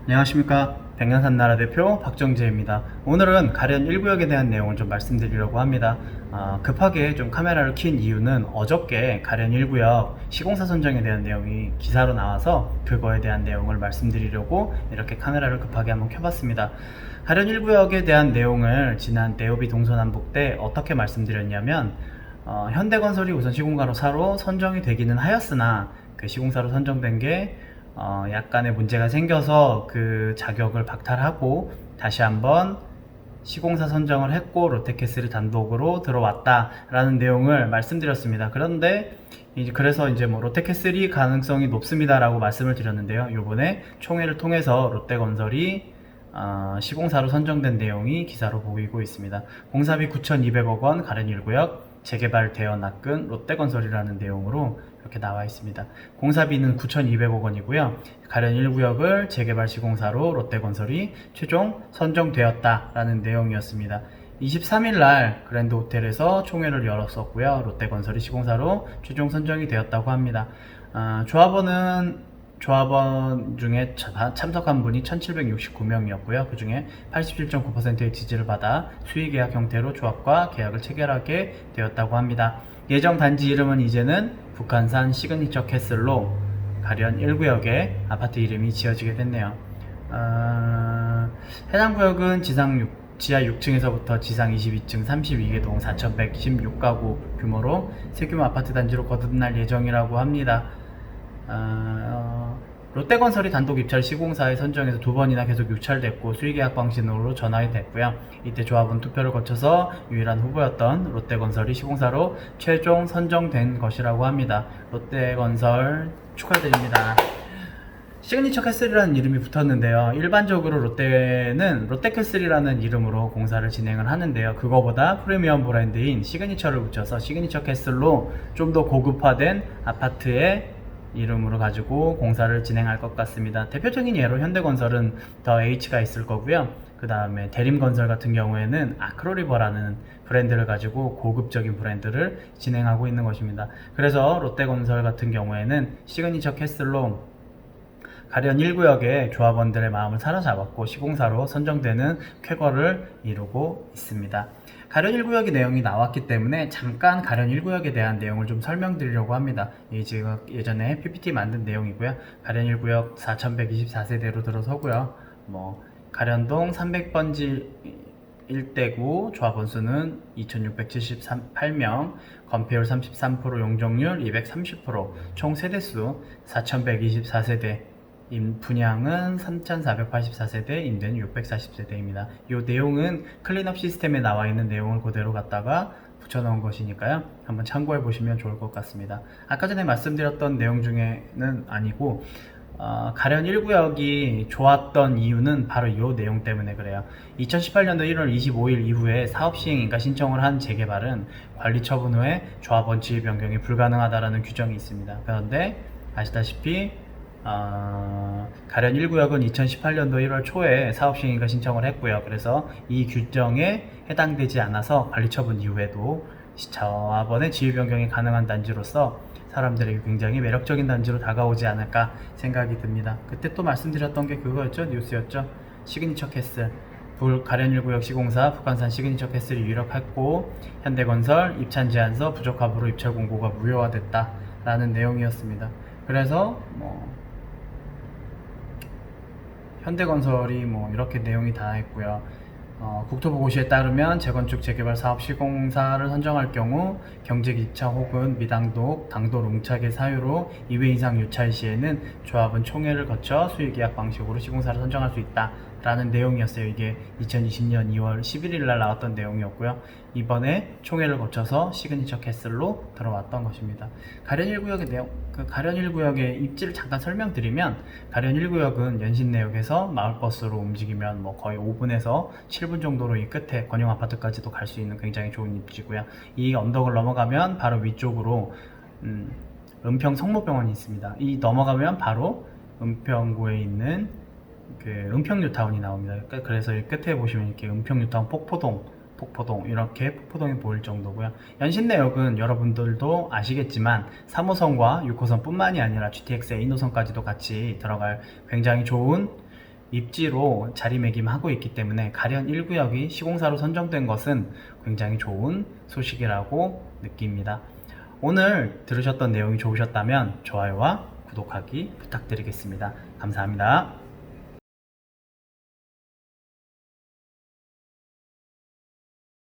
안녕하십니까. 백년산나라 대표 박정재입니다. 오늘은 가련 1구역에 대한 내용을 좀 말씀드리려고 합니다. 급하게 좀 카메라를 킨 이유는 어저께 가련 1구역 시공사 선정에 대한 내용이 기사로 나와서 그거에 대한 내용을 말씀드리려고 이렇게 카메라를 급하게 한번 켜봤습니다. 가련 1구역에 대한 내용을 지난 네오비 동서남북 때 어떻게 말씀드렸냐면 현대건설이 우선 시공사로 선정이 되기는 하였으나 그 시공사로 선정된 게 약간의 문제가 생겨서 그 자격을 박탈하고 다시 한번 시공사 선정을 했고 롯데캐슬이 단독으로 들어왔다라는 내용을 말씀드렸습니다. 그런데 그래서 이제 뭐 롯데캐슬이 가능성이 높습니다라고 말씀을 드렸는데요. 이번에 총회를 통해서 롯데건설이 시공사로 선정된 내용이 기사로 보이고 있습니다. 공사비 9,200억 원 가련 1구역 재개발 대여 납근 롯데건설이라는 내용으로 이렇게 나와 있습니다. 공사비는 9,200억 원이고요. 가련 1구역을 재개발 시공사로 롯데건설이 최종 선정되었다라는 내용이었습니다. 23일 날 그랜드 호텔에서 총회를 열었었고요. 롯데건설이 시공사로 최종 선정이 되었다고 합니다. 조합원 중에 참석한 분이 1769명이었고요. 그 중에 87.9%의 지지를 받아 수의계약 형태로 조합과 계약을 체결하게 되었다고 합니다. 예정 단지 이름은 이제는 북한산 시그니처 캐슬로 가련 1구역에 아파트 이름이 지어지게 됐네요. 해당 구역은 지하 6층에서부터 지상 22층 32개동 4,116가구 규모로 세규모 아파트 단지로 거듭날 예정이라고 합니다. 롯데건설이 단독 입찰 시공사에 선정해서 2번이나 계속 유찰됐고 수의계약 방식으로 전환이 됐고요. 이때 조합은 투표를 거쳐서 유일한 후보였던 롯데건설이 시공사로 최종 선정된 것이라고 합니다. 롯데건설 축하드립니다. 시그니처 캐슬이라는 이름이 붙었는데요. 일반적으로 롯데는 롯데캐슬이라는 이름으로 공사를 진행을 하는데요. 그거보다 프리미엄 브랜드인 시그니처를 붙여서 시그니처 캐슬로 좀 더 고급화된 아파트의 이름으로 가지고 공사를 진행할 것 같습니다. 대표적인 예로 현대건설은 더 H가 있을 거고요. 그 다음에 대림건설 같은 경우에는 아크로리버라는 브랜드를 가지고 고급적인 브랜드를 진행하고 있는 것입니다. 그래서 롯데건설 같은 경우에는 시그니처 캐슬로 가련 1구역의 조합원들의 마음을 사로잡았고 시공사로 선정되는 쾌거를 이루고 있습니다. 가련 1구역의 내용이 나왔기 때문에 잠깐 가련 1구역에 대한 내용을 좀 설명드리려고 합니다. 이 지금 예전에 PPT 만든 내용이고요. 가련 1구역 4124세대로 들어서고요. 가련동 300번지 일대구 조합원 수는 2678명, 건폐율 33%, 용적률 230%, 총 세대수 4124세대, 분양은 3484세대, 임대는 640세대입니다. 이 내용은 클린업 시스템에 나와 있는 내용을 그대로 갖다가 붙여놓은 것이니까요. 한번 참고해 보시면 좋을 것 같습니다. 아까 전에 말씀드렸던 내용 중에는 아니고 가련 1구역이 좋았던 이유는 바로 이 내용 때문에 그래요. 2018년도 1월 25일 이후에 사업시행인가 신청을 한 재개발은 관리처분 후에 조합원 지위 변경이 불가능하다라는 규정이 있습니다. 그런데 아시다시피 가련 1구역은 2018년도 1월 초에 사업시행인가 신청을 했고요. 그래서 이 규정에 해당되지 않아서 관리처분 이후에도 조합원의 지위 변경이 가능한 단지로서 사람들에게 굉장히 매력적인 단지로 다가오지 않을까 생각이 듭니다. 그때 또 말씀드렸던 게 그거였죠. 뉴스였죠. 시그니처 캐슬. 가련 1구역 시공사 북한산 시그니처 캐슬이 유력했고 현대건설 입찰 제안서 부적 합으로 입찰 공고가 무효화됐다 라는 내용이었습니다. 그래서 현대건설이 이렇게 내용이 다 있고요. 국토부고시에 따르면 재건축 재개발 사업 시공사를 선정할 경우 경제기차 혹은 미당독, 당도 롱착의 사유로 2회 이상 유찰 시에는 조합은 총회를 거쳐 수의계약 방식으로 시공사를 선정할 수 있다 라는 내용이었어요. 이게 2020년 2월 11일 날 나왔던 내용이었고요. 이번에 총회를 거쳐서 시그니처 캐슬로 들어왔던 것입니다. 가련 1구역의 내용, 가련 1구역의 입지를 잠깐 설명드리면 가련 1구역은 연신내역에서 마을버스로 움직이면 거의 5분에서 7분 정도로 이 끝에 권용 아파트까지도 갈 수 있는 굉장히 좋은 입지고요. 이 언덕을 넘어가면 바로 위쪽으로 은평 성모병원이 있습니다. 이 넘어가면 바로 은평구에 있는 그 은평뉴타운이 나옵니다. 그래서 이 끝에 보시면 이렇게 은평뉴타운 폭포동 이렇게 폭포동이 보일 정도고요. 연신내역은 여러분들도 아시겠지만 3호선과 6호선 뿐만이 아니라 GTX의 1호선까지도 같이 들어갈 굉장히 좋은 입지로 자리매김하고 있기 때문에 가련 1구역이 시공사로 선정된 것은 굉장히 좋은 소식이라고 느낍니다. 오늘 들으셨던 내용이 좋으셨다면 좋아요와 구독하기 부탁드리겠습니다. 감사합니다.